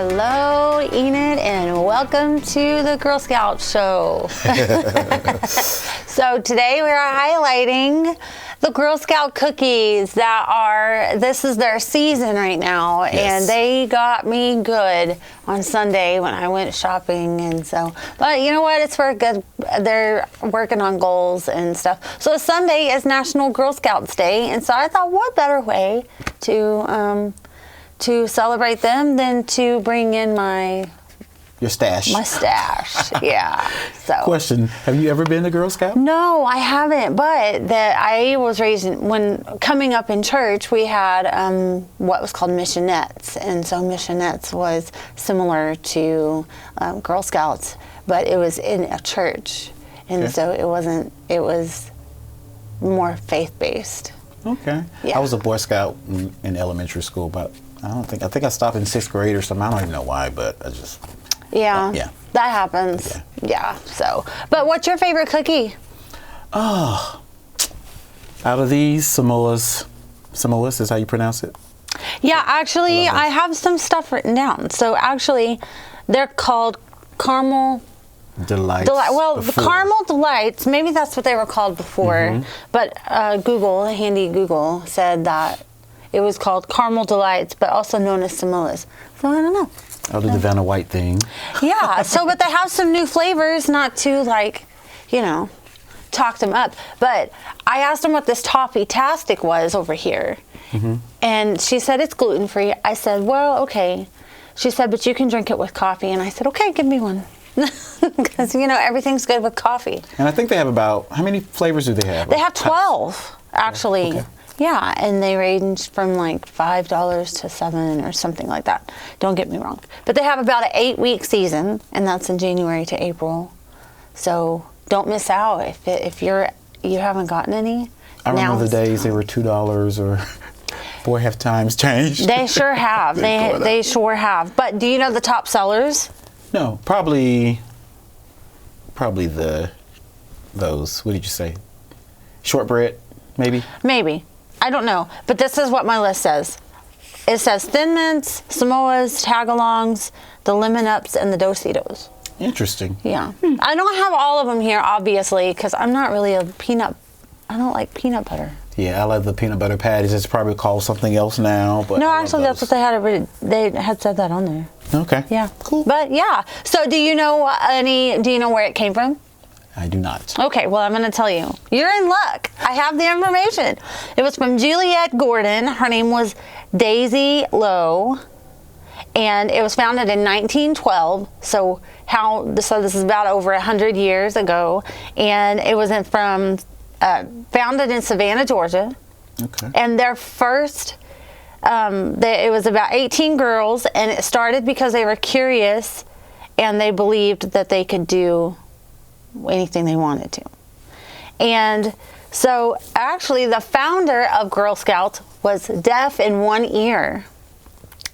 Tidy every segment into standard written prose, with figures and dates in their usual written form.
Hello, Enid, and welcome to the Girl Scout Show. So today we are highlighting the Girl Scout cookies this is their season right now, yes. And they got me good on Sunday when I went shopping, and so, but you know what, it's for good, they're working on goals and stuff. So Sunday is National Girl Scouts Day, and so I thought, what better way to celebrate them than to bring in your stash. My stash, yeah. So. Question, have you ever been a Girl Scout? No, I haven't, but I was raised when coming up in church, we had what was called missionettes, and so missionettes was similar to Girl Scouts, but it was in a church, and okay. So it was more faith-based. Okay. Yeah. I was a Boy Scout in elementary school, but I think I stopped in 6th grade or something. I don't even know why, but I just... Yeah, yeah, that happens. Yeah. So, but what's your favorite cookie? Oh, out of these, Samoa's is how you pronounce it? Yeah, actually, I have some stuff written down. So actually, they're called Caramel Delights. The Caramel Delights, maybe that's what they were called before, but handy Google said that it was called Caramel Delights, but also known as Samoa's. So I don't know. I'll do the Vanna White thing. Yeah, so but they have some new flavors, not to talk them up. But I asked them what this Toffee-tastic was over here. And she said it's gluten-free. I said, well, okay. She said, but you can drink it with coffee. And I said, okay, give me one. Because, everything's good with coffee. And I think they have about, how many flavors do they have? They have 12, actually. Okay. Yeah, and they range from like $5 to $7 or something like that. Don't get me wrong. But they have about an 8-week season, and that's in January to April. So don't miss out if you haven't gotten any. I remember the days they were $2 or boy, have times changed. They sure have. they sure have. But do you know the top sellers? No, probably those. What did you say? Shortbread, maybe. Maybe. I don't know, but this is what my list says. It says Thin Mints, Samoa's, Tagalongs, the Lemon Ups, and the Dositos. Interesting. Yeah. I don't have all of them here, obviously, because I'm not really I don't like peanut butter. Yeah, I love the peanut butter patties. It's probably called something else now. But no, actually, that's what they had said that on there. Okay. Yeah. Cool. But yeah. So do you know where it came from? I do not. Okay, well, I'm going to tell you. You're in luck. I have the information. It was from Juliette Gordon. Her name was Daisy Lowe, and it was founded in 1912. So this is about over 100 years ago, and it was founded in Savannah, Georgia. Okay. And their first, it was about 18 girls, and it started because they were curious, and they believed that they could do anything they wanted to. And so actually the founder of Girl Scouts was deaf in one ear,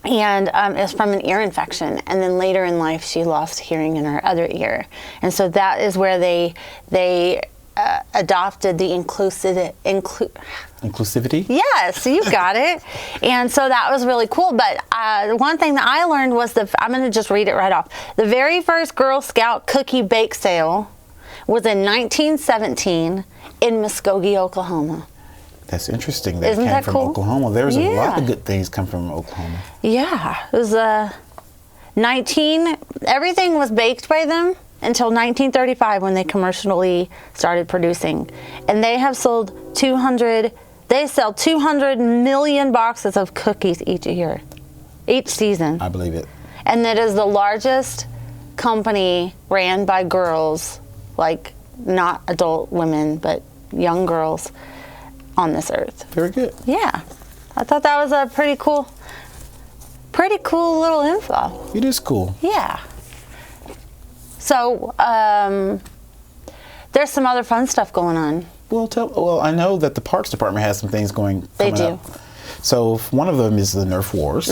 and it's from an ear infection, and then later in life she lost hearing in her other ear, and so that is where they adopted the inclusivity. Yes, you got it. And so that was really cool. But one thing that I learned was I'm going to just read it right off. The very first Girl Scout cookie bake sale was in 1917 in Muskogee, Oklahoma. That's interesting. Isn't that from cool? Oklahoma. There's a lot of good things come from Oklahoma. Yeah, it was everything was baked by them until 1935 when they commercially started producing. And they have sold 200 million boxes of cookies each season. I believe it. And that is the largest company ran by girls, like not adult women, but young girls on this earth. Very good. Yeah. I thought that was a pretty cool little info. It is cool. Yeah. So, there's some other fun stuff going on. Well, I know that the Parks Department has some things coming up. So one of them is the Nerf Wars,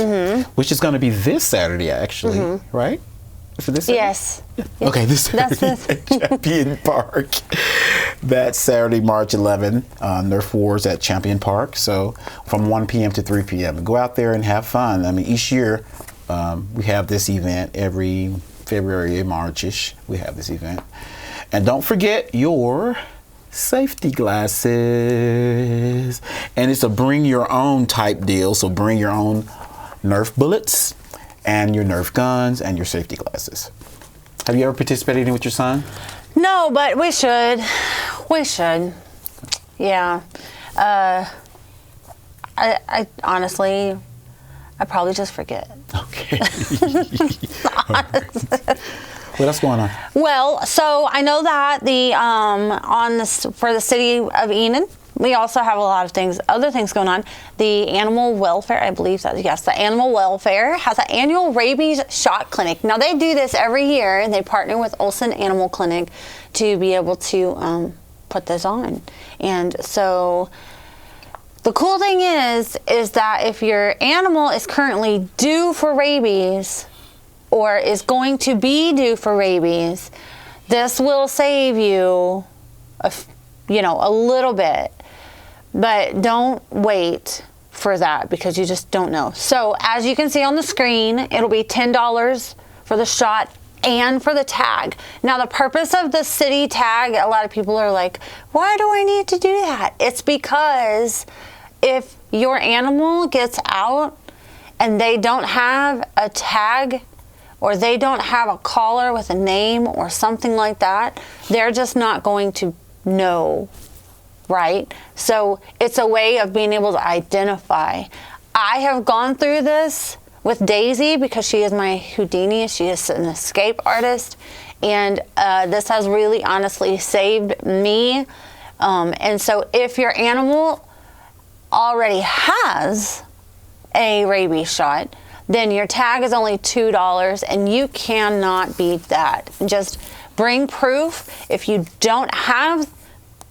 which is going to be this Saturday, actually, right? For this Saturday? Yes. Yeah. Okay, this Saturday at Champion Park. That's Saturday, March 11, Nerf Wars at Champion Park. So from 1 p.m. to 3 p.m. Go out there and have fun. I mean, each year We have this event every February, March-ish. We have this event. And don't forget your safety glasses. And it's a bring your own type deal. So bring your own Nerf bullets and your Nerf guns and your safety glasses. Have you ever participated in with your son? No, but we should. We should. Yeah. I honestly, I probably just forget. Okay. What else going on? Well, so I know that for the city of Enid, we also have a lot of other things going on. The animal welfare, I believe that, yes, the animal welfare has an annual rabies shot clinic. Now they do this every year, and they partner with Olson Animal Clinic to be able to put this on. And so the cool thing is that if your animal is currently due for rabies or is going to be due for rabies, this will save you a little bit. But don't wait for that because you just don't know. So as you can see on the screen, it'll be $10 for the shot and for the tag. Now the purpose of the city tag, a lot of people are like, why do I need to do that? It's because if your animal gets out and they don't have a tag or they don't have a collar with a name or something like that, they're just not going to know, right? So it's a way of being able to identify. I have gone through this with Daisy because she is my Houdini. She is an escape artist. And this has really honestly saved me. And so if your animal already has a rabies shot, then your tag is only $2 and you cannot beat that. Just bring proof. If you don't have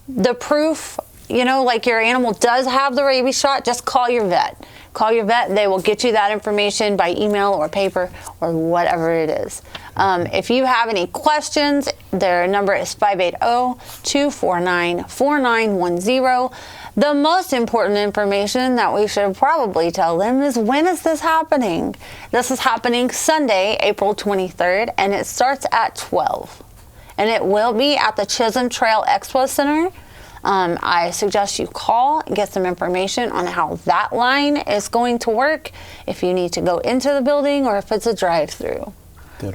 the proof, like your animal does have the rabies shot, just call your vet. Call your vet. They will get you that information by email or paper or whatever it is. If you have any questions, their number is 580-249-4910. The most important information that we should probably tell them is, when is this happening? This is happening Sunday, April 23rd, and it starts at 12. And it will be at the Chisholm Trail Expo Center. I suggest you call and get some information on how that line is going to work, if you need to go into the building or if it's a drive-through.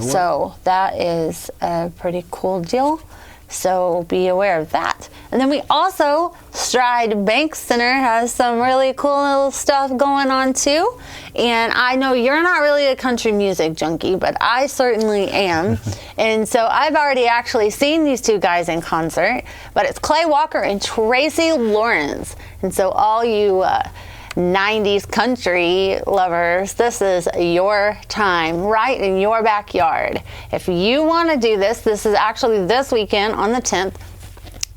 So that is a pretty cool deal. So be aware of that. And then we also, Stride Bank Center has some really cool little stuff going on too. And I know you're not really a country music junkie, but I certainly am. And so I've already actually seen these two guys in concert, but it's Clay Walker and Tracy Lawrence. And so all you 90s country lovers, this is your time, right in your backyard. If you want to do this is actually this weekend on the 10th,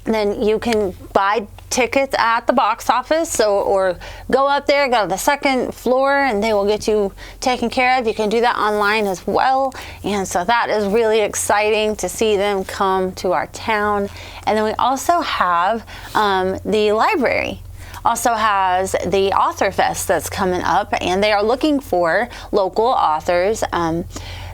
then you can buy tickets at the box office, or go up there, go to the second floor, and they will get you taken care of. You can do that online as well. And so that is really exciting to see them come to our town. And then we also have the library also has the Author Fest that's coming up, and they are looking for local authors.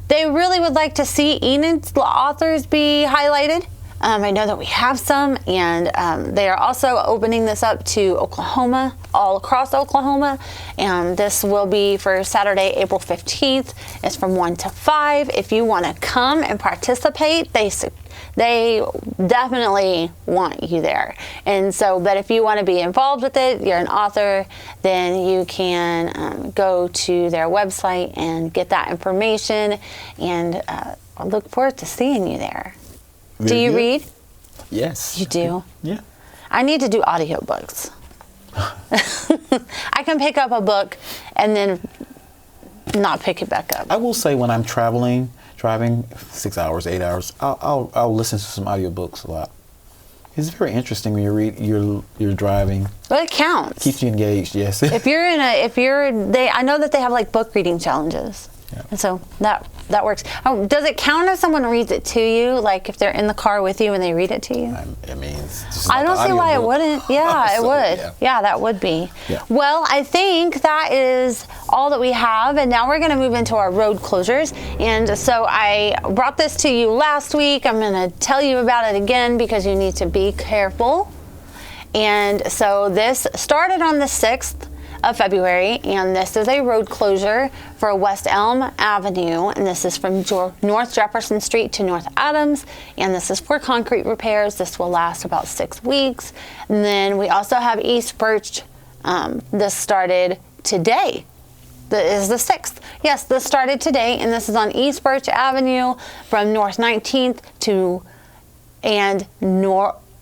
They really would like to see Enid's authors be highlighted. I know that we have some, and they are also opening this up to Oklahoma, all across Oklahoma. And this will be for Saturday, April 15th. It's from 1 to 5. If you want to come and participate, they definitely want you there. And so, but if you want to be involved with it, you're an author, then you can go to their website and get that information. And I look forward to seeing you there. Very do you good. read? Yes. You do? Yeah. I need to do audiobooks. I can pick up a book and then not pick it back up. I will say, when I'm driving 6 hours, 8 hours, I'll listen to some audiobooks a lot. It's very interesting when you read, you're driving. Well, it counts. Keeps you engaged, yes. I know that they have like book reading challenges. And so that works. Oh, does it count if someone reads it to you? Like if they're in the car with you and they read it to you? I mean, it's just I don't see why it wouldn't. Yeah, it would. Yeah, that would be. Yeah. Well, I think that is all that we have. And now we're going to move into our road closures. And so I brought this to you last week. I'm going to tell you about it again because you need to be careful. And so this started on the 6th of February, and this is a road closure for West Elm Avenue, and this is from North Jefferson Street to North Adams, and this is for concrete repairs. This will last about 6 weeks. And then we also have East Birch. This started today. This is the 6th. Yes, this started today, and this is on East Birch Avenue from North 19th to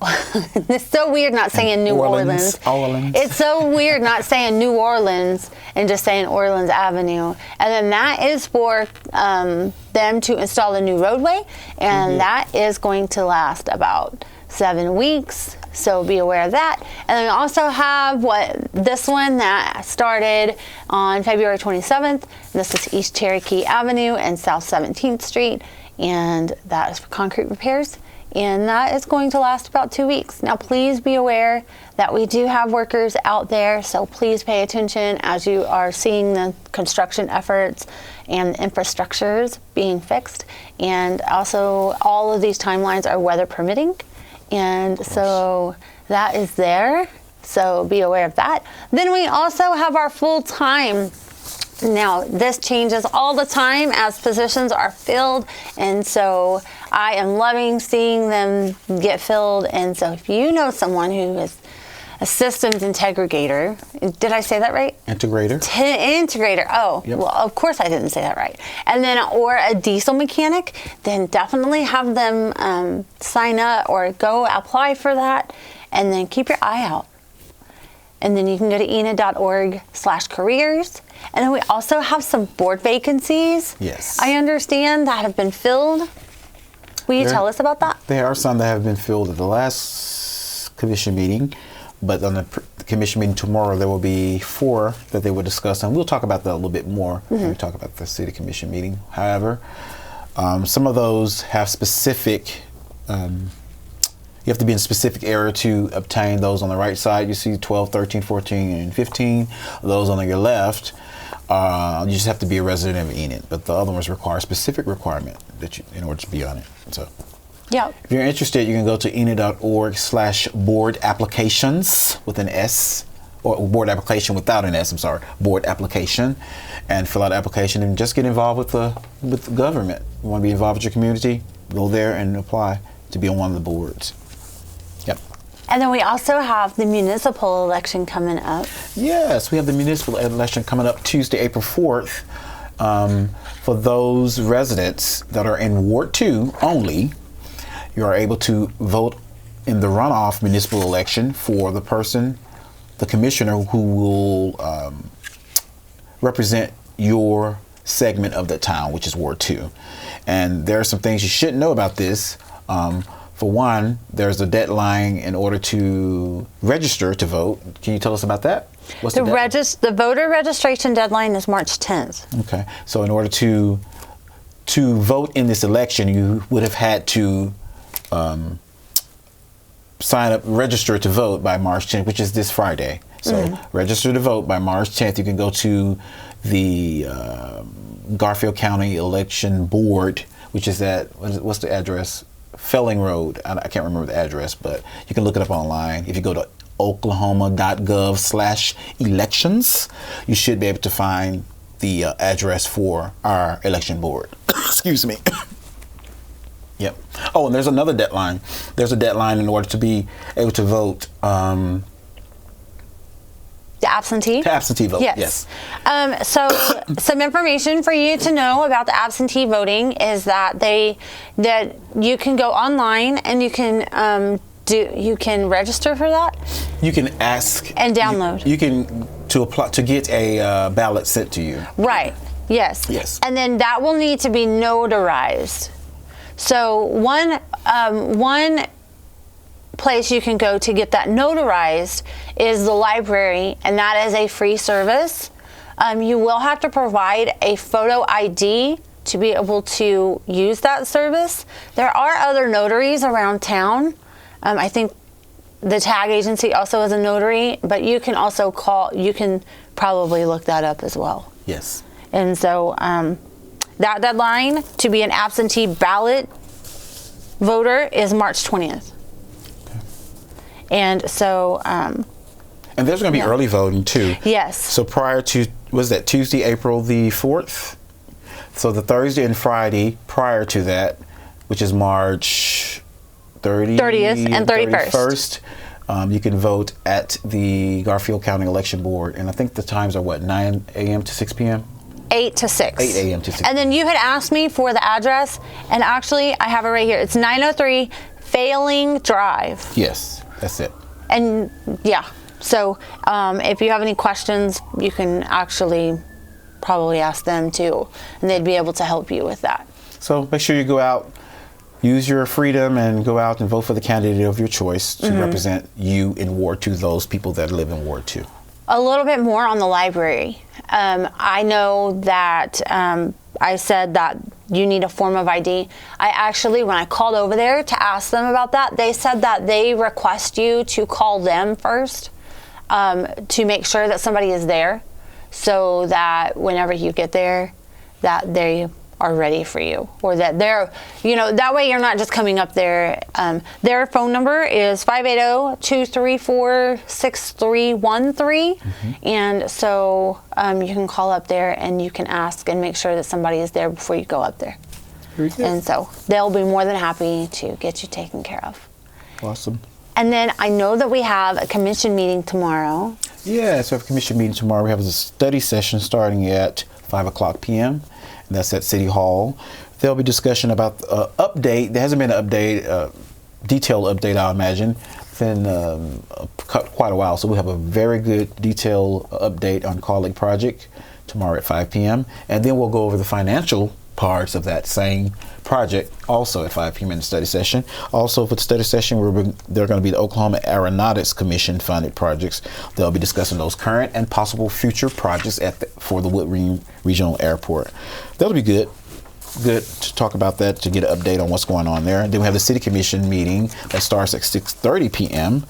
It's so weird not saying New Orleans. It's so weird not saying New Orleans and just saying Orleans Avenue. And then that is for them to install a new roadway, and that is going to last about 7 weeks. So be aware of that. And then we also have this one that started on February 27th. This is East Cherokee Avenue and South 17th Street, and that is for concrete repairs. And that is going to last about 2 weeks. Now, please be aware that we do have workers out there, so please pay attention as you are seeing the construction efforts and infrastructures being fixed. And also, all of these timelines are weather permitting. And so that is there. So be aware of that. Then we also have our full-time. Now, this changes all the time as positions are filled, and so I am loving seeing them get filled. And so if you know someone who is a systems integrator, did I say that right? Integrator. Integrator. Oh, yep. Well, of course I didn't say that right. And then, or a diesel mechanic, then definitely have them sign up or go apply for that, and then keep your eye out. And then you can go to enid.org/careers. And then we also have some board vacancies. Yes. I understand that have been filled. Will you tell us about that? There are some that have been filled at the last commission meeting, but on the commission meeting tomorrow, there will be 4 that they will discuss. And we'll talk about that a little bit more when we talk about the city commission meeting. However, some of those have specific you have to be in a specific area to obtain those. On the right side, you see 12, 13, 14, and 15. Those on your left, you just have to be a resident of Enid. But the other ones require a specific requirement in order to be on it. So, yeah. If you're interested, you can go to enid.org/board applications with an S, or board application without an S. I'm sorry, board application, and fill out the application and just get involved with the government. You want to be involved with your community? Go there and apply to be on one of the boards. Yep. And then we also have the municipal election coming up. Yes, we have the municipal election coming up Tuesday, April 4th. For those residents that are in Ward 2 only, you are able to vote in the runoff municipal election for the commissioner who will represent your segment of the town, which is Ward 2. And there are some things you should know about this. For one, there's a deadline in order to register to vote. Can you tell us about that? What's the voter registration deadline is March 10th. Okay. So in order to vote in this election, you would have had to register to vote by March 10th, which is this Friday. So register to vote by March 10th. You can go to the Garfield County Election Board, which is what's the address? Felling Road. I can't remember the address, but you can look it up online. If you go to oklahoma.gov/elections, you should be able to find the address for our election board. Excuse me. Yep. Oh, and there's another deadline. There's a deadline in order to be able to vote. The absentee? To absentee vote, yes. So some information for you to know about the absentee voting is that you can go online and you can register for that. You can ask and download. You can apply to get a ballot sent to you. Right. Yes. Yes. And then that will need to be notarized. So one place you can go to get that notarized is the library, and that is a free service. You will have to provide a photo ID to be able to use that service. There are other notaries around town. I think the tag agency also is a notary, but you can also you can probably look that up as well. Yes. And so that deadline to be an absentee ballot voter is March 20th. Okay. And so... and there's going to be early voting too. Yes. So prior to, was that Tuesday, April the 4th? So the Thursday and Friday prior to that, which is March 30th and 31st. You can vote at the Garfield County Election Board. And I think the times are what, 9 a.m. to 6 p.m.? 8 to 6. 8 a.m. to 6. And then you had asked me for the address, and actually I have it right here. It's 903 Failing Drive. Yes, that's it. And yeah, so if you have any questions, you can actually probably ask them too, and they'd be able to help you with that. So make sure you go out, use your freedom, and go out and vote for the candidate of your choice to represent you in Ward 2, those people that live in Ward 2. A little bit more on the library. I know that I said that you need a form of ID. I actually, when I called over there to ask them about that, they said that they request you to call them first to make sure that somebody is there, so that whenever you get there, that they are ready for you, or that they're, that way you're not just coming up there. Their phone number is 580-234-6313. And so you can call up there and you can ask and make sure that somebody is there before you go up there. Very good. And so they'll be more than happy to get you taken care of. Awesome. And then I know that we have a commission meeting tomorrow. Yeah, so we have a commission meeting tomorrow. We have a study session starting at 5 o'clock p.m. And that's at City Hall. There'll be discussion about update. There hasn't been an update, detailed update, I imagine, in quite a while. So we'll have a very good detailed update on Colleague Project tomorrow at 5 p.m. And then we'll go over the financial parts of that same project also at 5 p.m. in the study session. Also for the study session, they're going to be the Oklahoma Aeronautics Commission funded projects. They'll be discussing those current and possible future projects for the Wood Regional Airport. That'll be good to talk about that, to get an update on what's going on there. Then we have the City Commission meeting that starts at 6:30 p.m.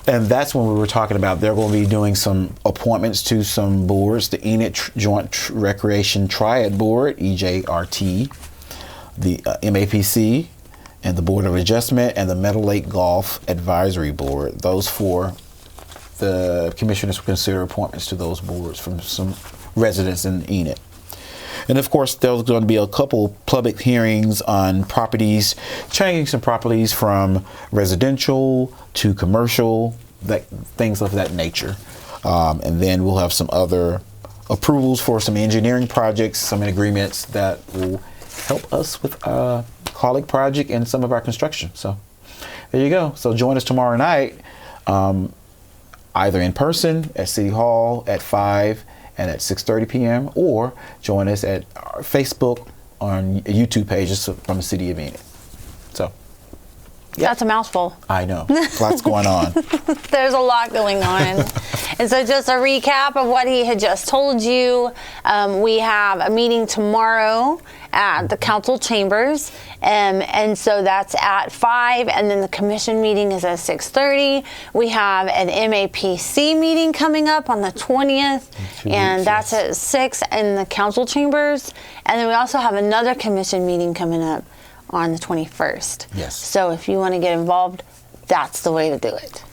And that's when we were talking about they're going to be doing some appointments to some boards, the Enid Joint Recreation Triad Board, EJRT, the MAPC, and the Board of Adjustment, and the Meadow Lake Golf Advisory Board. Those four, the commissioners will consider appointments to those boards from some residents in Enid. And of course, there's going to be a couple public hearings on properties, changing some properties from residential to commercial, things of that nature. And then we'll have some other approvals for some engineering projects, some agreements that will help us with Colleague Project and some of our construction. So there you go. So join us tomorrow night, either in person at City Hall at 5 and at 6:30 p.m. or join us at our Facebook on YouTube pages from the City of Enid. So, yeah. That's a mouthful. I know. Lots going on. There's a lot going on. And so just a recap of what he had just told you. We have a meeting tomorrow at the council chambers. And so that's at 5, and then the commission meeting is at 6:30. We have an MAPC meeting coming up on the 20th, and that's at 6 in the council chambers. And then we also have another commission meeting coming up on the 21st. Yes. So if you want to get involved, that's the way to do it.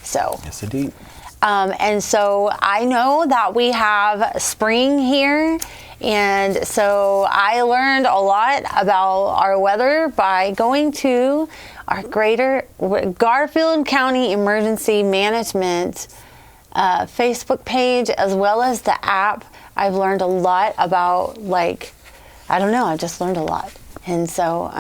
So. Yes, indeed. And so I know that we have spring here. And so I learned a lot about our weather by going to our greater Garfield County Emergency Management Facebook page, as well as the app. I've learned a lot about, I've just learned a lot. And so,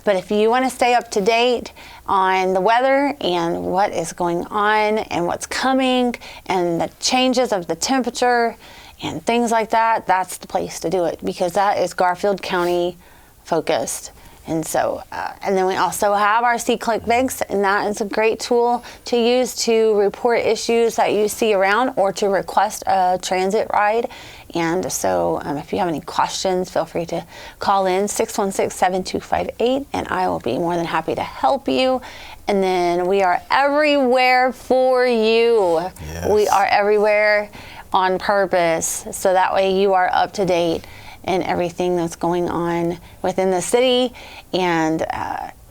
but if you want to stay up to date on the weather and what is going on and what's coming and the changes of the temperature and things like that, that's the place to do it, because that is Garfield County focused. And so, and then we also have our C-Click Fix, and that is a great tool to use to report issues that you see around or to request a transit ride. And so if you have any questions, feel free to call in 616-7258, and I will be more than happy to help you. And then we are everywhere for you. Yes. We are everywhere on purpose, so that way you are up to date in everything that's going on within the city. And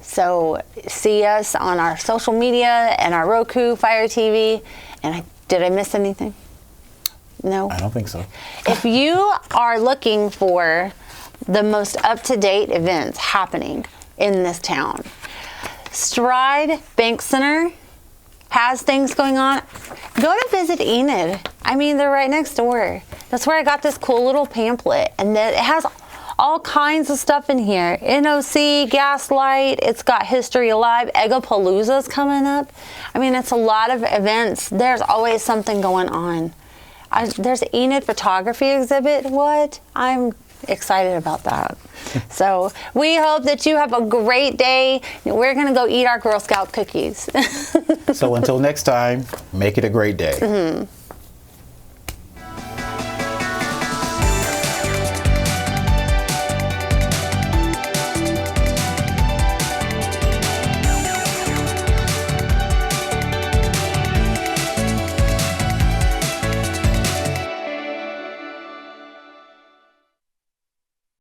so see us on our social media and our Roku, Fire TV. And did I miss anything? No? I don't think so. If you are looking for the most up-to-date events happening in this town, Stride Bank Center has things going on. Go to visit Enid. I mean, they're right next door. That's where I got this cool little pamphlet, and it has all kinds of stuff in here. NOC, Gaslight, it's got History Alive, Eggapalooza's coming up. I mean, it's a lot of events. There's always something going on. There's Enid photography exhibit. What? I'm excited about that. So we hope that you have a great day. We're going to go eat our Girl Scout cookies. So until next time, make it a great day.